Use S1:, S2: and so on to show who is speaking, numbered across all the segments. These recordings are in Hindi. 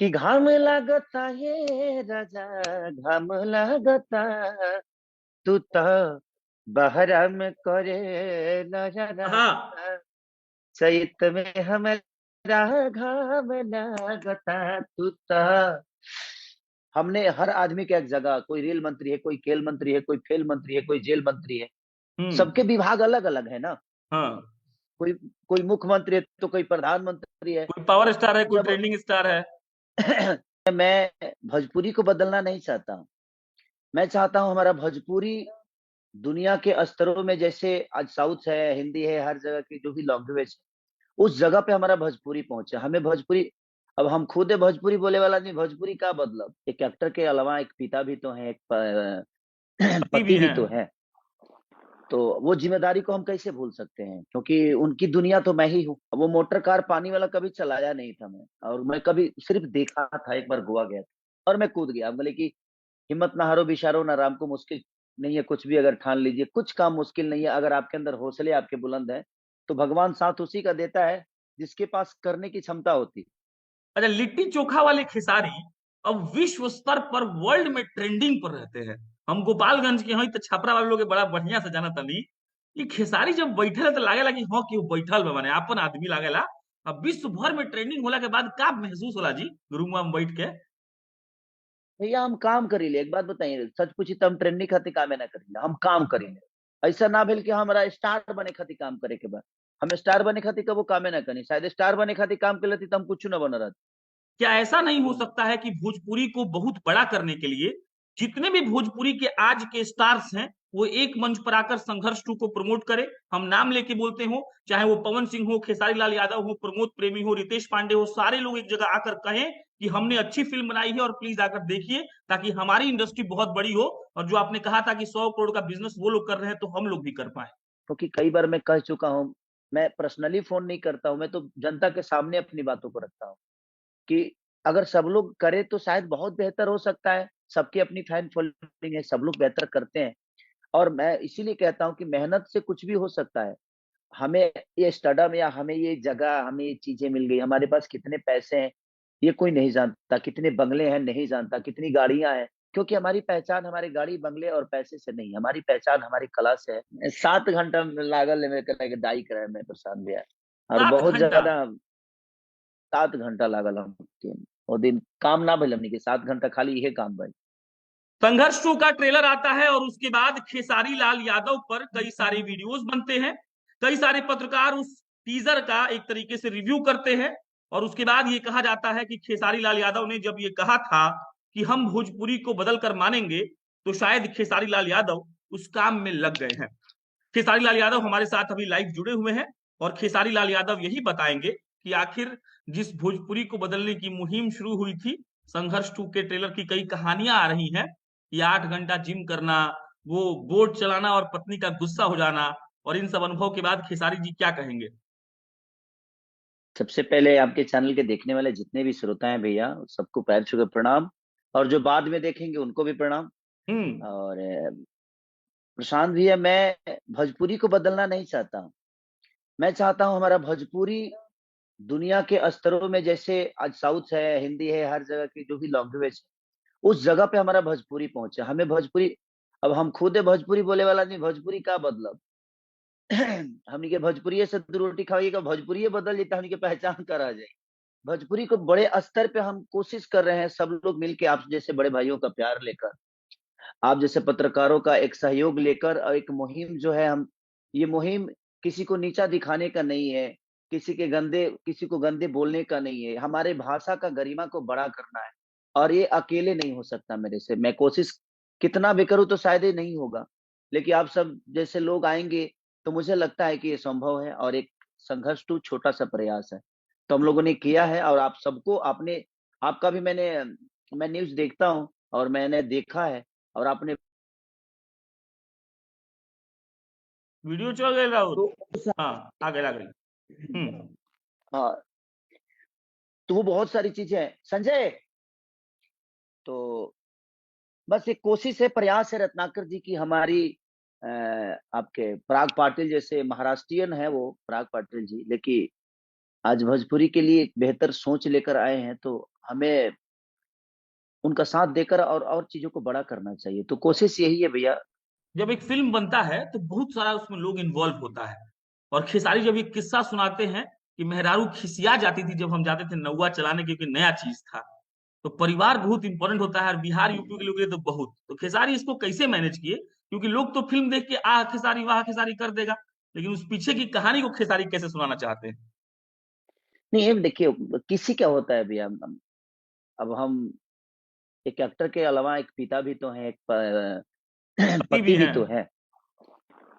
S1: कि घाम लागता ये राजा, घाम लागता, तू तो बहरा में करे नजरा,
S2: हाँ
S1: चैत में हमारा घाम लागता, तू तो। हमने हर आदमी के एक जगह, कोई रेल मंत्री है, कोई खेल मंत्री है, कोई खेल मंत्री है, कोई जेल मंत्री है। सबके
S2: हम्म
S1: विभाग अलग अलग है ना।
S2: हाँ।
S1: कोई कोई मुख्यमंत्री है तो कोई प्रधानमंत्री है।
S2: कोई पावर स्टार है, कोई
S1: जब
S2: ट्रेंडिंग स्टार है।
S1: मैं भोजपुरी को बदलना नहीं चाहता हूँ। मैं चाहता हूँ हमारा भोजपुरी दुनिया के स्तरों में, जैसे आज साउथ है, हिंदी है, हर जगह की जो भी लैंग्वेज है, उस जगह पे हमारा भोजपुरी पहुंचे। हमें भोजपुरी, अब हम खुद है भोजपुरी बोले वाला नहीं, भोजपुरी का मतलब एक एक्टर के अलावा एक पिता भी तो है, एक
S2: पति भी
S1: पति भी
S2: हैं।
S1: तो है। तो वो जिम्मेदारी को हम कैसे भूल सकते हैं, क्योंकि उनकी दुनिया तो मैं ही हूँ। अब वो मोटर कार पानी वाला कभी चलाया नहीं था मैं, और मैं कभी सिर्फ देखा था, एक बार गोवा गया था और मैं कूद गया। बोले कि हिम्मत ना हारो बिशारो ना राम को मुश्किल नहीं है कुछ भी अगर ठान लीजिए, कुछ काम मुश्किल नहीं है अगर आपके अंदर हौसले आपके बुलंद है, तो भगवान साथ उसी का देता है जिसके पास करने की क्षमता होती।
S2: अच्छा, लिट्टी चोखा वाले खेसारी अब विश्व स्तर पर वर्ल्ड में ट्रेंडिंग पर रहते हैं। हम गोपालगंज के हई तो छपरा वाले लोग के बड़ा बढ़िया से जाना तनी। ये खेसारी जब बैठे तो लागेला कि हाँ कि बैठल बा, माने अपन आदमी लागेला। अब विश्व भर में ट्रेंडिंग होला के बाद का महसूस होला जी रूम में बैठ के?
S1: भैया हम काम करीले, एक बात बताइए सच पूछी तो हम ट्रेंडिंग खातिर कामे ना करीले, हम काम करीले। ऐसा ना भेल कि हमारा स्टार बने खातिर काम करे के बाद हम स्टार बने खातिर कबो कामे ना करी। शायद स्टार बने खातिर काम कर लेती तो हम कुछ ना बन रहा।
S2: क्या ऐसा नहीं हो सकता है कि भोजपुरी को बहुत बड़ा करने के लिए जितने भी भोजपुरी के आज के स्टार्स हैं वो एक मंच पर आकर संघर्ष टू को प्रमोट करें? हम नाम लेके बोलते हो, चाहे वो पवन सिंह हो, खेसारी लाल यादव हो, प्रमोद प्रेमी हो, रितेश पांडे हो, सारे लोग एक जगह आकर कहें कि हमने अच्छी फिल्म बनाई है और प्लीज आकर देखिए, ताकि हमारी इंडस्ट्री बहुत बड़ी हो। और जो आपने कहा था कि 100 करोड़ का बिजनेस वो लोग कर रहे हैं तो हम लोग भी कर पाए।
S1: क्योंकि कई बार मैं कह चुका हूँ, मैं पर्सनली फोन नहीं करता हूँ, मैं तो जनता के सामने अपनी बातों को रखता हूँ कि अगर सब लोग करें तो शायद बहुत बेहतर हो सकता है। सबकी अपनी फैन फॉलोइंग है, सब लोग बेहतर करते हैं। और मैं इसीलिए कहता हूँ कि मेहनत से कुछ भी हो सकता है। हमें ये स्टडम या हमें ये जगह, हमें ये चीजें मिल गई, हमारे पास कितने पैसे हैं ये कोई नहीं जानता, कितने बंगले हैं नहीं जानता, कितनी गाड़ियां हैं। क्योंकि हमारी पहचान हमारे गाड़ी बंगले और पैसे से नहीं, हमारी पहचान हमारी कला से है। 7 घंटा लागल है मेरे के दाई करे में प्रशांत भैया, और
S2: सात
S1: बहुत
S2: घंटा
S1: ज्यादा। 7 घंटा लागल हम वो दिन काम ना भइल हमनी के, 7 घंटा खाली यही काम भाई।
S2: संघर्ष टू का ट्रेलर आता है और उसके बाद खेसारी लाल यादव पर कई सारे वीडियोस बनते हैं। कई सारे पत्रकार उस टीजर का एक तरीके से रिव्यू करते हैं। और उसके बाद ये कहा जाता है कि खेसारी लाल यादव ने जब ये कहा था कि हम भोजपुरी को बदल कर मानेंगे, तो शायद खेसारी लाल यादव उस काम में लग गए हैं। खेसारी लाल यादव हमारे साथ अभी लाइव जुड़े हुए हैं और खेसारी लाल यादव यही बताएंगे कि आखिर जिस भोजपुरी को बदलने की मुहिम शुरू हुई थी, संघर्ष टू के ट्रेलर की कई कहानियां आ रही हैं। ये 8 घंटा जिम करना, वो बोट चलाना और पत्नी का गुस्सा हो जाना, और इन सब अनुभव के बाद खेसारी जी क्या कहेंगे?
S1: सबसे पहले आपके चैनल के देखने वाले जितने भी श्रोता हैं भैया, सबको पैर छू के प्रणाम। और जो बाद में देखेंगे उनको भी प्रणाम।
S2: हम्म
S1: और प्रशांत भैया, मैं भोजपुरी को बदलना नहीं चाहता हूँ। मैं चाहता हूँ हमारा भोजपुरी दुनिया के स्तरों में, जैसे आज साउथ है, हिंदी है, हर जगह की जो भी लैंग्वेज है, उस जगह पे हमारा भोजपुरी पहुंचे। हमें भोजपुरी, अब हम खुद है भोजपुरी बोले वाला नहीं, भोजपुरी का मतलब हमनी के भोजपुरी से दो रोटी खाइएगा, भोजपुरी बदल जाता, हमनी के पहचान करा जाए। भोजपुरी को बड़े स्तर पे हम कोशिश कर रहे हैं, सब लोग मिलके, आप जैसे बड़े भाइयों का प्यार लेकर, आप जैसे पत्रकारों का एक सहयोग लेकर, और एक मुहिम जो है, हम ये मुहिम किसी को नीचा दिखाने का नहीं है, किसी को गंदे बोलने का नहीं है, हमारे भाषा का गरिमा को बड़ा करना है। और ये अकेले नहीं हो सकता मेरे से, मैं कोशिश कितना भी करूं तो शायद ही नहीं होगा, लेकिन आप सब जैसे लोग आएंगे तो मुझे लगता है कि ये संभव है। और एक संघर्ष टू छोटा सा प्रयास है तो हम लोगों ने किया है, और आप सबको आपने, आपका भी मैं न्यूज देखता हूँ और मैंने देखा है, और आपने
S2: वीडियो चल गए राहुल?
S1: तो
S2: हाँ, आ गए आ गए।
S1: हाँ, तो वो बहुत सारी चीजें हैं संजय। तो बस एक कोशिश है, प्रयास है रत्नाकर जी की, हमारी आपके पराग पाटिल जैसे महाराष्ट्रियन है वो पराग पाटिल जी, लेकिन आज भोजपुरी के लिए एक बेहतर सोच लेकर आए हैं। तो हमें उनका साथ देकर और चीजों को बड़ा करना चाहिए। तो कोशिश यही है भैया।
S2: जब एक फिल्म बनता है तो बहुत सारा उसमें लोग इन्वॉल्व होता है। और खेसारी जब एक किस्सा सुनाते हैं कि मेहरारू खिसिया जाती थी जब हम जाते थे नौवा चलाने, क्योंकि नया चीज था। तो परिवार बहुत इंपॉर्टेंट होता है, और बिहार यूपी के लोग के लिए तो बहुत। तो खेसारी इसको कैसे मैनेज किए, क्योंकि लोग तो फिल्म देख के आ खेसारी वाह खेसारी कर देगा, लेकिन उस पीछे की कहानी को खेसारी कैसे सुनाना चाहते हैं।
S1: नहीं, ये देखिए, किसी क्या होता है भैया, अब हम एक एक्टर के अलावा एक पिता भी तो हैं, एक
S2: पति भी
S1: पति भी
S2: हैं।
S1: तो है।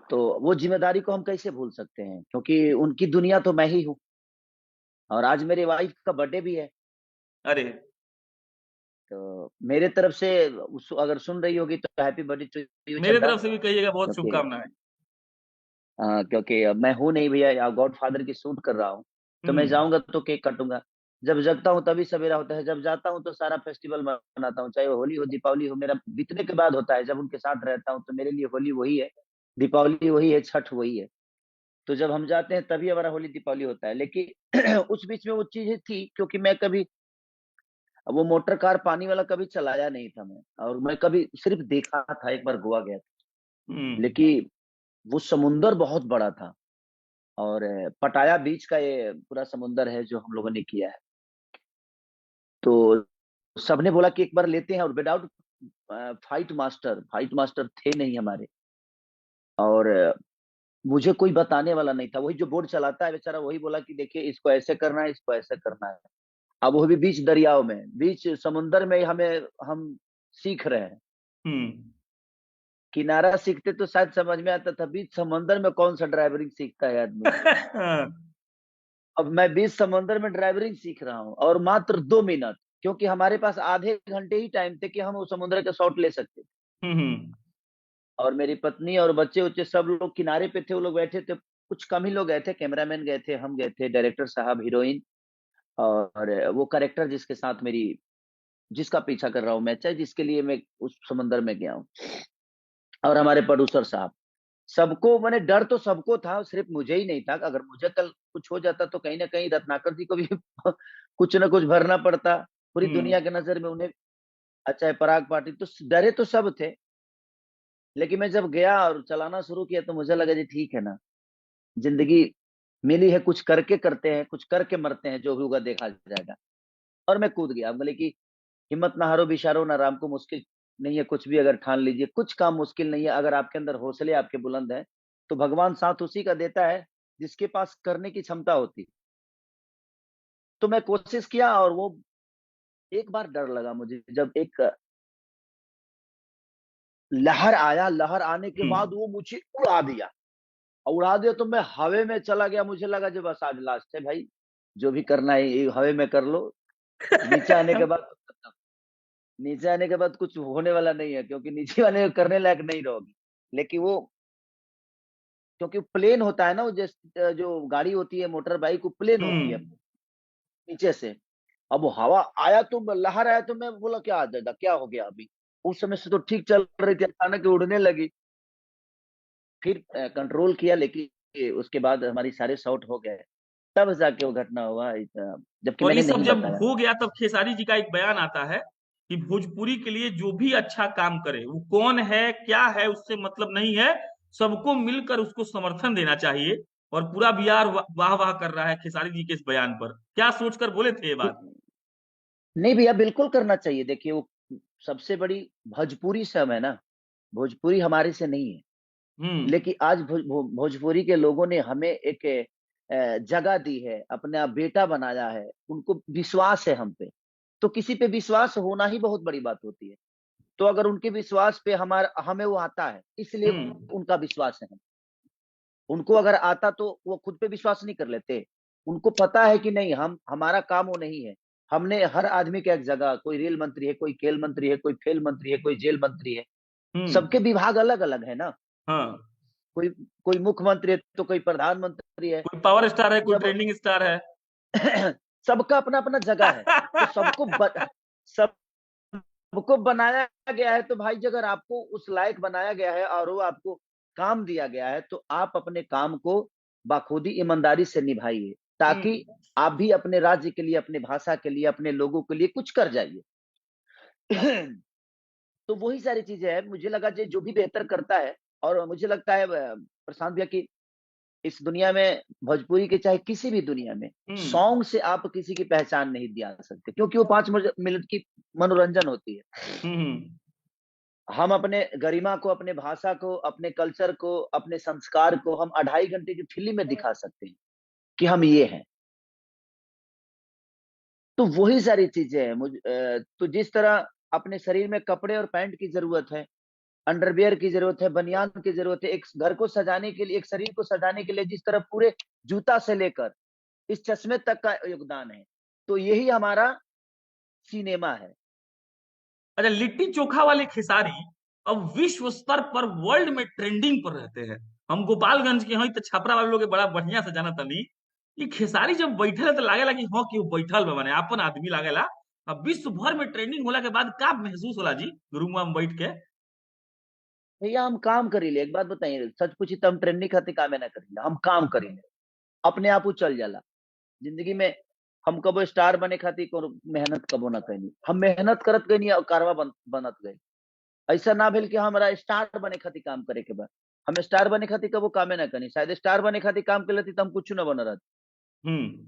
S1: तो वो जिम्मेदारी को हम कैसे भूल सकते हैं, क्योंकि उनकी दुनिया तो मैं ही हूँ। और आज मेरी वाइफ का बर्थडे भी है।
S2: अरे,
S1: तो मेरे तरफ से अगर सुन रही होगी तो हैप्पी बर्थडे टू यू
S2: मेरे
S1: चड्डा।
S2: तरफ से भी कहिएगा बहुत
S1: क्योंकि
S2: शुभकामनाएं।
S1: क्योंकि अब मैं हूं नहीं भैया, गॉड फादर की शूट कर रहा हूँ। तो मैं
S2: हम्म।
S1: जाऊंगा तो केक काटूंगा। जब जगता हूँ तभी सवेरा होता है, जब जाता हूँ तो सारा फेस्टिवल मनाता हूँ, चाहे वो होली हो दीपावली हो, मेरा बीतने के बाद होता है। जब उनके साथ रहता हूँ तो मेरे लिए होली वही है, दीपावली वही है, छठ वही है। तो जब हम जाते हैं तभी हमारा होली दीपावली होता है। लेकिन उस बीच में वो चीजें थी, क्योंकि मैं कभी वो मोटर कार पानी वाला कभी चलाया नहीं था मैं, और मैं कभी सिर्फ देखा था, एक बार गोवा गया था।
S2: हम्म।
S1: लेकिन वो समुंदर बहुत बड़ा था। और पटाया बीच का ये पूरा समुंदर है जो हम लोगों ने किया है। तो सबने बोला कि एक बार लेते हैं, और विदाउट फाइट मास्टर थे नहीं हमारे। और मुझे कोई बताने वाला नहीं था, वही जो बोर्ड चलाता है बेचारा वही बोला कि देखिए इसको ऐसे करना है, इसको ऐसे करना है। अब वो भी बीच दरियाओं में, बीच समुंदर में हम सीख रहे हैं।
S2: हम्म।
S1: किनारा सीखते तो शायद समझ में आता था, बीच समंदर में कौन सा ड्राइवरिंग सीखता है आदमी। अब मैं बीच समंदर में ड्राइवरिंग सीख रहा हूँ, और मात्र 2 मिनट, क्योंकि हमारे पास आधे घंटे ही टाइम थे कि हम उस समुद्र के शॉट ले सकते थे।
S2: हम्म।
S1: और मेरी पत्नी और बच्चे उच्चे सब लोग किनारे पे थे, वो लोग बैठे थे। कुछ कम ही लोग गए थे, कैमरामैन गए थे, हम गए थे, डायरेक्टर साहब, हीरोइन, और वो करेक्टर जिसके साथ मेरी, जिसका पीछा कर रहा हूँ मैं, चाहे जिसके लिए मैं उस समंदर में गया हूँ, और हमारे प्रोड्यूसर साहब। सबको, मैंने डर तो सबको था, सिर्फ मुझे ही नहीं था। अगर मुझे कल कुछ हो जाता तो कहीं ना कहीं रत्नाकर जी को भी कुछ ना कुछ भरना पड़ता, पूरी
S2: हम्म।
S1: दुनिया के नजर में उन्हें। अच्छा है, पराग पाटिल, तो डरे तो सब थे। लेकिन मैं जब गया और चलाना शुरू किया तो मुझे लगा जी ठीक है ना, जिंदगी मिली है, कुछ करके करते हैं, कुछ करके मरते हैं, जो भी होगा देखा जाएगा। और मैं कूद गया, बोले कि हिम्मत ना हारो बिशारो ना राम को मुश्किल नहीं है कुछ भी अगर ठान लीजिए, कुछ काम मुश्किल नहीं है अगर आपके अंदर हौसले आपके बुलंद है। तो भगवान साथ उसी का देता है जिसके पास करने की क्षमता होती। तो मैं कोशिश किया, और वो एक बार डर लगा मुझे, जब एक लहर आया, लहर आने के बाद
S2: हम्म।
S1: वो मुझे उड़ा दिया। और उड़ा दिया तो मैं हवा में चला गया, मुझे लगा जो बस आज लास्ट है भाई, जो भी करना है ये हवा में कर लो। नीचे आने के बाद, नीचे आने के बाद कुछ होने वाला नहीं है, क्योंकि नीचे वाले करने लायक नहीं रहोगी। लेकिन वो, क्योंकि प्लेन होता है ना, वो जैसे जो गाड़ी होती है मोटर बाइक, वो प्लेन होती है
S2: हम्म।
S1: नीचे से। अब वो हवा आया तो लहर आया तो मैं बोला क्या दादा क्या हो गया अभी। उस समय से तो ठीक चल रही थी, अचानक उड़ने लगी। फिर कंट्रोल किया, लेकिन उसके बाद हमारी सारे शॉट हो गए, तब जाके वो घटना हुआ। जबकि
S2: और ये
S1: मैंने
S2: सब
S1: नहीं
S2: जब
S1: बताया।
S2: हो गया तब खेसारी जी का एक बयान आता है कि भोजपुरी के लिए जो भी अच्छा काम करे, वो कौन है क्या है उससे मतलब नहीं है, सबको मिलकर उसको समर्थन देना चाहिए। और पूरा बिहार वाह वाह कर रहा है खेसारी जी के इस बयान पर। क्या सोचकर बोले थे ये बात।
S1: नहीं भैया, बिल्कुल करना चाहिए। देखिए वो सबसे बड़ी भोजपुरी से हम है ना, भोजपुरी हमारे से नहीं है।
S2: हम्म।
S1: लेकिन आज भोजपुरी के लोगों ने हमें एक जगह दी है, अपना बेटा बनाया है, उनको विश्वास है हम पे। तो किसी पे विश्वास होना ही बहुत बड़ी बात होती है। तो अगर उनके विश्वास पे हमारा हमें वो आता है, इसलिए
S2: हम्म।
S1: उनका विश्वास है। उनको अगर आता तो वो खुद पे विश्वास नहीं कर लेते। उनको पता है कि नहीं, हम हमारा काम वो नहीं है। हमने हर आदमी का एक जगह, कोई रेल मंत्री है, कोई खेल मंत्री है, कोई फेल मंत्री है, कोई जेल मंत्री है। सबके
S2: हम्म।
S1: विभाग अलग अलग है ना।
S2: हाँ।
S1: कोई कोई मुख्यमंत्री है तो कोई प्रधानमंत्री है।
S2: कोई पावर स्टार है,
S1: तो
S2: कोई
S1: जब
S2: ट्रेंडिंग स्टार है।
S1: सबका अपना अपना जगह है, तो सबको बनाया गया है। तो भाई जी, अगर आपको उस लायक बनाया गया है और वो आपको काम दिया गया है, तो आप अपने काम को बाखूबी ईमानदारी से निभाइए। ताकि आप भी अपने राज्य के लिए, अपने भाषा के लिए, अपने लोगों के लिए कुछ कर जाइए। तो वही सारी चीजें हैं। मुझे लगा जो भी बेहतर करता है, और मुझे लगता है प्रशांत भैया की इस दुनिया में, भोजपुरी के चाहे किसी भी दुनिया में, सॉन्ग से आप किसी की पहचान नहीं दिला सकते, क्योंकि वो 5 मिनट की मनोरंजन होती है। हम अपने गरिमा को, अपने भाषा को, अपने कल्चर को, अपने संस्कार को हम 2.5 घंटे की फिल्म में दिखा सकते हैं कि हम ये हैं। तो वही सारी चीजें हैं। तो जिस तरह अपने शरीर में कपड़े और पैंट की जरूरत है, अंडरवियर की जरूरत है, बनियान की जरूरत है, एक घर को सजाने के लिए, एक शरीर को सजाने के लिए, जिस तरह पूरे जूता से लेकर इस चश्मे तक का योगदान है, तो यही हमारा सिनेमा है।
S2: अच्छा, लिट्टी चोखा वाले खेसारी अब विश्व स्तर पर, वर्ल्ड में ट्रेंडिंग पर रहते हैं। हम गोपालगंज के हई तो छपरा वाले लोग बड़ा बढ़िया से जाना तनी। ये खेसारी जब बैठे है तो लागेला कि हाँ कि वो बैठल बा, माने अपन आदमी लागेला। अब विश्व भर में ट्रेंडिंग होला के बाद का महसूस होला जी रूम में बैठ के?
S1: भैया हम काम करीले, एक बात बताइए, सच पूछी तो हम ट्रेंडिंग खातिर कामे ना करीले, हम काम करीले, अपने आप वो चल जाला जिंदगी में। हम कबो स्टार बने खातिर को मेहनत कबो ना करी, हम मेहनत करत गई और कारवा बनत गए। ऐसा ना भेल कि हमारा स्टार बने खातिर काम करे के बाद हम स्टार बने खातिर कबो कामे ना करी। शायद स्टार बने खातिर काम कर लेती तो हम कुछ ना बन रहा।
S2: हम्म।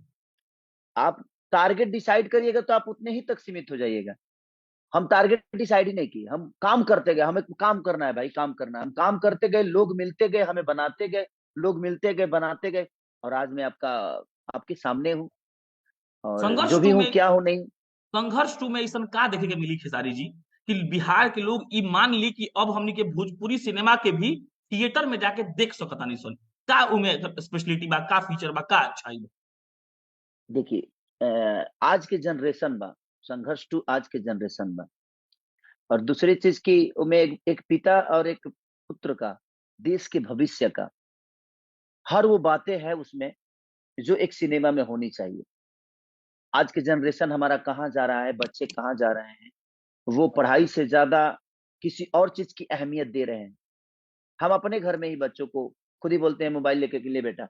S1: आप टारगेट डिसाइड करिएगा तो आप उतने ही तक सीमित हो जाइएगा। हम टारगेट डिसाइड ही नहीं किए, हम काम करते गए, हमें काम करना है भाई, काम करना है। हम काम करते गए, लोग मिलते गए, हमें बनाते गए, लोग मिलते गए, बनाते गए, और आज मैं आपके सामने हूँ, और
S2: संघर्ष
S1: जो भी
S2: टू
S1: हूँ,
S2: में
S1: क्या हूँ नहीं।
S2: संघर्ष टू में ऐसा का देखे के मिली खेसारी जी कि बिहार के लोग ई मान ली कि अब हमनी के भोजपुरी सिनेमा के भी थिएटर में जाके देख सकता नहीं सन? का उमे स्पेशलिटी बा, का फीचर बा, का अच्छाई बा?
S1: देखिए आज के जनरेशन बा, संघर्ष टू आज के जनरेशन बा। और दूसरी चीज की में एक पिता और एक पुत्र का, देश के भविष्य का, हर वो बातें हैं उसमें जो एक सिनेमा में होनी चाहिए। आज के जनरेशन हमारा कहाँ जा रहा है, बच्चे कहाँ जा रहे हैं, वो पढ़ाई से ज्यादा किसी और चीज की अहमियत दे रहे हैं। हम अपने घर में ही बच्चों को खुद ही बोलते हैं मोबाइल लेके के लिए बेटा।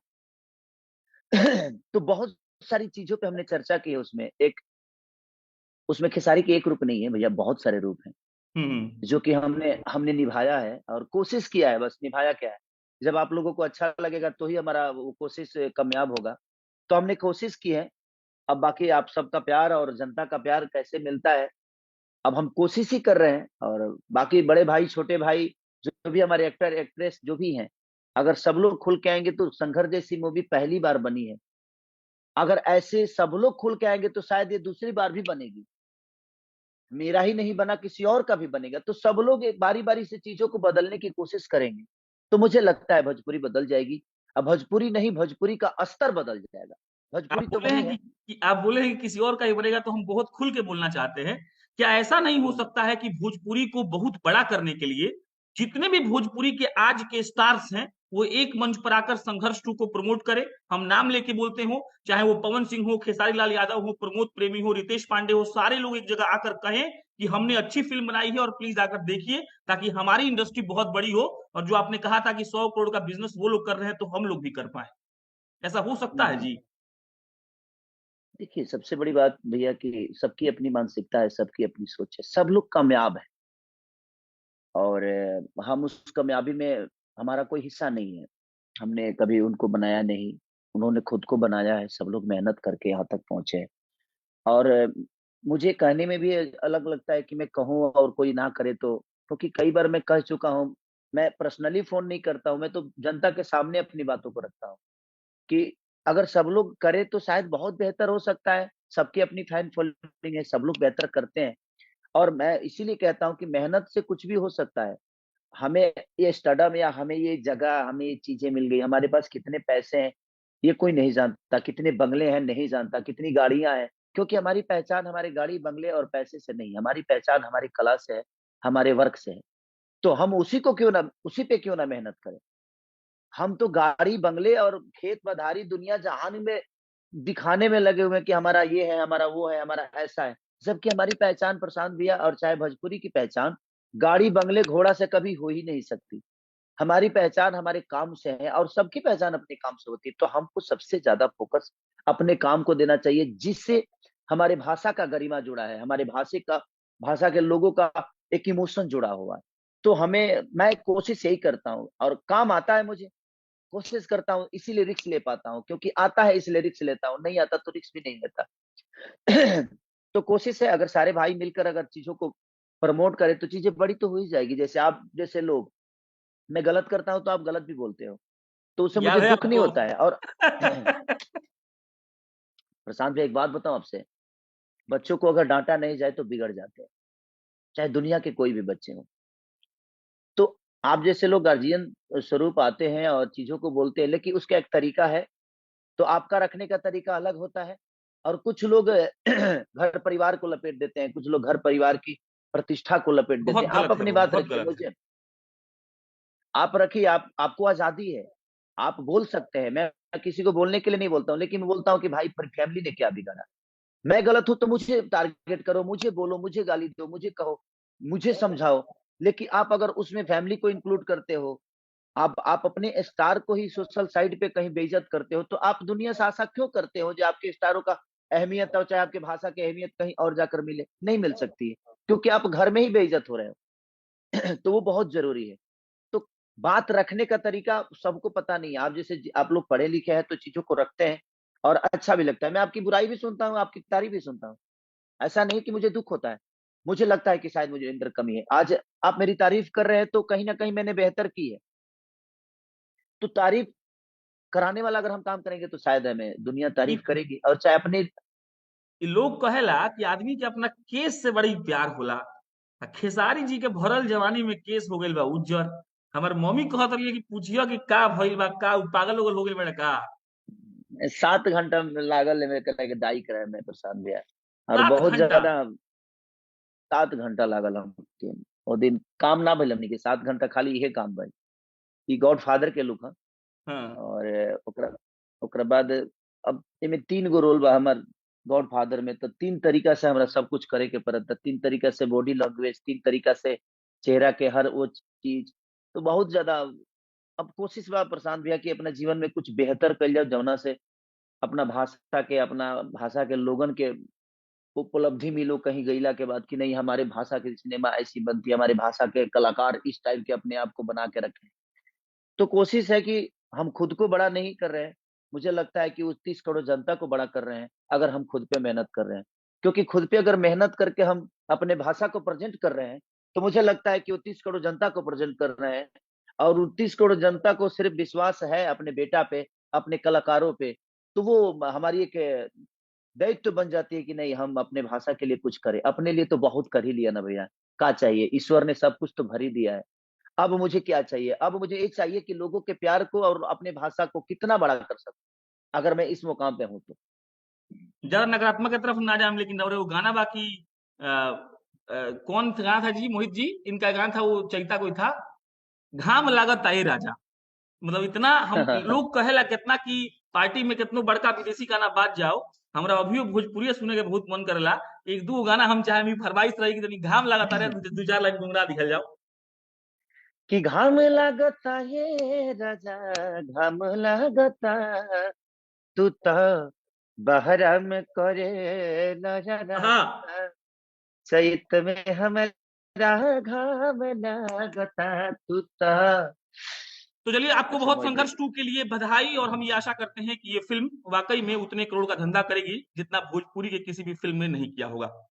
S1: तो बहुत सारी चीजों पे हमने चर्चा की है। उसमें खेसारी के एक रूप नहीं है भैया, बहुत सारे रूप हैं
S2: हम्म।
S1: जो कि हमने हमने निभाया है और कोशिश किया है। बस निभाया क्या है, जब आप लोगों को अच्छा लगेगा तो ही हमारा वो कोशिश कामयाब होगा। तो हमने कोशिश की है। अब बाकी आप सबका प्यार और जनता का प्यार कैसे मिलता है, अब हम कोशिश ही कर रहे हैं। और बाकी बड़े भाई, छोटे भाई, जो भी हमारे एक्टर एक्ट्रेस जो भी हैं, अगर सब लोग खुल के आएंगे तो संघर्ष जैसी मूवी पहली बार बनी है। अगर ऐसे सब लोग खुल के आएंगे तो शायद ये दूसरी बार भी बनेगी। मेरा ही नहीं बना, किसी और का भी बनेगा, तो सब लोग एक बारी बारी से चीजों को बदलने की कोशिश करेंगे। तो मुझे लगता है भोजपुरी बदल जाएगी। अब भोजपुरी नहीं, भोजपुरी का स्तर बदल जाएगा।
S2: आप
S1: भोजपुरी तो
S2: बोले
S1: वही
S2: हैं
S1: है।
S2: कि आप बोले हैं कि किसी और का ही बनेगा, तो हम बहुत खुल के बोलना चाहते हैं। क्या ऐसा नहीं हो सकता है कि भोजपुरी को बहुत बड़ा करने के लिए जितने भी भोजपुरी के आज के स्टार्स हैं वो एक मंच पर आकर संघर्ष टू को प्रमोट करें? हम नाम लेके बोलते हो, चाहे वो पवन सिंह हो, खेसारी लाल यादव हो, प्रमोद प्रेमी हो, रितेश पांडे हो, सारे लोग एक जगह आकर कहें कि हमने अच्छी फिल्म बनाई है और प्लीज आकर देखिए, ताकि हमारी इंडस्ट्री बहुत बड़ी हो। और जो आपने कहा था कि 100 करोड़ का बिजनेस वो लोग कर रहे हैं तो हम लोग भी कर पाए। ऐसा हो सकता है जी?
S1: देखिए सबसे बड़ी बात भैया कि सबकी अपनी मानसिकता है, सबकी अपनी सोच है, सब लोग कामयाब है। और हम उस कामयाबी में हमारा कोई हिस्सा नहीं है। हमने कभी उनको बनाया नहीं, उन्होंने खुद को बनाया है। सब लोग मेहनत करके यहाँ तक पहुंचे हैं। और मुझे कहने में भी अलग लगता है कि मैं कहूँ और कोई ना करे तो, क्योंकि कई बार मैं कह चुका हूँ। मैं पर्सनली फोन नहीं करता हूँ, मैं तो जनता के सामने अपनी बातों को रखता हूँ कि अगर सब लोग करे तो शायद बहुत बेहतर हो सकता है। सबकी अपनी फैन फॉलोइंग है, सब लोग बेहतर करते हैं। और मैं इसीलिए कहता हूँ कि मेहनत से कुछ भी हो सकता है। हमें ये स्टडम या हमें ये जगह, हमें ये चीजें मिल गई, हमारे पास कितने पैसे हैं ये कोई नहीं जानता, कितने बंगले हैं नहीं जानता, कितनी गाड़ियां हैं। क्योंकि हमारी पहचान हमारे गाड़ी बंगले और पैसे से नहीं, हमारी पहचान हमारी कला से है, हमारे वर्क से है। तो हम उसी पे क्यों ना मेहनत करें। हम तो गाड़ी बंगले और खेत बधारी दुनिया जहान में दिखाने में लगे हुए हैं कि हमारा ये है, हमारा वो है, हमारा ऐसा है। जबकि हमारी पहचान प्रशांत भैया, और चाहे भोजपुरी की पहचान गाड़ी बंगले घोड़ा से कभी हो ही नहीं सकती। हमारी पहचान हमारे काम से है, और सबकी पहचान अपने काम से होती है। तो हमको सबसे ज्यादा फोकस अपने काम को देना चाहिए, जिससे हमारे भाषा का गरिमा जुड़ा है, हमारे भाषा के लोगों का एक इमोशन जुड़ा हुआ है। तो मैं कोशिश यही करता हूँ, और काम आता है मुझे, कोशिश करता हूँ, इसीलिए रिस्क ले पाता हूँ, क्योंकि आता है इसलिए रिस्क लेता हूँ, नहीं आता तो रिस्क भी नहीं लेता। तो कोशिश है, अगर सारे भाई मिलकर अगर चीजों को प्रमोट करें तो चीजें बड़ी तो हो ही जाएगी। जैसे आप जैसे लोग, मैं गलत करता हूं तो आप गलत भी बोलते हो, तो उससे मुझे
S2: याद है
S1: दुख नहीं
S2: आपको?
S1: होता है। और प्रशांत भाई, एक बात बताऊं आपसे, बच्चों को अगर डांटा नहीं जाए तो बिगड़ जाते हैं, चाहे दुनिया के कोई भी बच्चे हों। तो आप जैसे लोग गार्जियन स्वरूप आते हैं और चीजों को बोलते हैं, लेकिन उसका एक तरीका है, तो आपका रखने का तरीका अलग होता है। और कुछ लोग घर परिवार को लपेट देते हैं, कुछ लोग घर परिवार की प्रतिष्ठा को लपेट देते
S2: बहुत
S1: हैं। आप
S2: गलत है,
S1: अपनी
S2: वो
S1: बात
S2: बहुत
S1: रखिए,
S2: गलत है।
S1: मुझे आप रखिए, आपको आजादी है, आप बोल सकते हैं। मैं किसी को बोलने के लिए नहीं बोलता हूँ, लेकिन मैं बोलता हूँ कि भाई फैमिली ने क्या बिगाड़ा, मैं गलत हूं तो मुझे टारगेट करो, मुझे बोलो, मुझे गाली दो, मुझे कहो, मुझे समझाओ। लेकिन आप अगर उसमें फैमिली को इंक्लूड करते हो, आप अपने स्टार को ही सोशल साइट पे कहीं बेइज्जत करते हो, तो आप दुनिया से आशा क्यों करते हो जो आपके स्टारों का अहमियत, और चाहे आपके भाषा की अहमियत कहीं और जाकर मिले, नहीं मिल सकती है, क्योंकि आप घर में ही बेइज्जत हो रहे हो। तो वो बहुत जरूरी है। तो बात रखने का तरीका सबको पता नहीं है। आप जैसे आप लोग पढ़े लिखे हैं तो चीजों को रखते हैं, और अच्छा भी लगता है। मैं आपकी बुराई भी सुनता हूँ, आपकी तारीफ भी सुनता हूँ। ऐसा नहीं कि मुझे दुख होता है, मुझे लगता है कि शायद मुझे अंदर कमी है। आज आप मेरी तारीफ कर रहे हैं तो कहीं ना कहीं मैंने बेहतर की है। तो तारीफ कराने वाला अगर हम काम करेंगे तो शायद हमें दुनिया तारीफ
S2: इ-
S1: करेगी, और चाहे अपने।
S2: इ लोग कहेला कि आदमी के अपना केस से बड़ी प्यार होला। आ खेसारी जी के भरल जवानी में केस हो गइल बा उज्जर। हमार मम्मी कहत रही कि पूछियो कि का भइल बा, का उ पागल उगल हो गइल बा का?
S1: 7 घंटा में लागल है मेरे करे के दाई करे में प्रशांत भैया, और
S2: 7 घंटा?
S1: बहुत ज्यादा। 7 घंटा लागल हम के, वो दिन काम ना भइल हमनी के, 7 घंटा खाली इहे काम भइल। ई गॉड फादर के लुक है।
S2: हाँ।
S1: और ओकरा ओकरा बाद अब एमे 3 गो रोल बा हमार गॉड फादर में, तो 3 तरीका से हमरा सब कुछ करे के पड़ता, 3 तरीका से बॉडी लैंग्वेज, 3 तरीका से चेहरा के हर वो चीज। तो बहुत ज्यादा अब कोशिश बा प्रशांत भैया कि अपना जीवन में कुछ बेहतर कर जाओ, जौना से अपना भाषा के लोगन के उपलब्धि मिलो कहीं गईला के बाद, कि नहीं हमारे भाषा की सिनेमा ऐसी बनती है, हमारे भाषा के कलाकार इस टाइप के अपने आप को बना के रखें। तो कोशिश है कि हम खुद को बड़ा नहीं कर रहे हैं, मुझे लगता है कि उस 30 करोड़ जनता को बड़ा कर रहे हैं, अगर हम खुद पे मेहनत कर रहे हैं। क्योंकि खुद पे अगर मेहनत करके हम अपने भाषा को प्रेजेंट कर रहे हैं, तो मुझे लगता है कि वो 30 करोड़ जनता को प्रेजेंट कर रहे हैं। और 30 करोड़ जनता को सिर्फ विश्वास है अपने बेटा पे, अपने कलाकारों पे, तो वो हमारी एक दायित्व बन जाती है कि नहीं, हम अपने भाषा के लिए कुछ करें। अपने लिए तो बहुत कर ही लिया ना भैया, क्या चाहिए, ईश्वर ने सब कुछ तो भर ही दिया है। अब मुझे क्या चाहिए, अब मुझे ये चाहिए कि लोगों के प्यार को और अपने भाषा को कितना बड़ा कर सकूं, अगर मैं इस मुकाम पे हूं तो।
S2: ज्यादा नकारात्मक की तरफ ना जाए, लेकिन और वो गाना बाकी कौन सा गाना था जी, मोहित जी? इनका गाना था वो, चैता कोई था, घाम लागत आए राजा। मतलब इतना हम लोग कहेला कितना कि पार्टी में कितनो बड़का विदेशी गाना बाज जाओ, हमरा अभियो भोजपुरी सुने के बहुत मन करेला। एक दो गाना हम चाहे मी फरमाइश रही कि तनी घाम लागत आ रहा, दो चार लाइन गुनगुना दिखल जाओ।
S1: कि घाम लागता है राजा, घाम लागता, तू तो बहरा में करे नजरा,
S2: हाँ।
S1: चैत में हमारा घाम लागता, तू तो।
S2: तो चलिए, आपको
S1: अच्छा
S2: बहुत
S1: मोहित भाई,
S2: संघर्ष 2 के लिए बधाई, और हम ये आशा करते हैं कि ये फिल्म वाकई में उतने करोड़ का धंधा करेगी जितना भोजपुरी के किसी भी फिल्म ने नहीं किया होगा।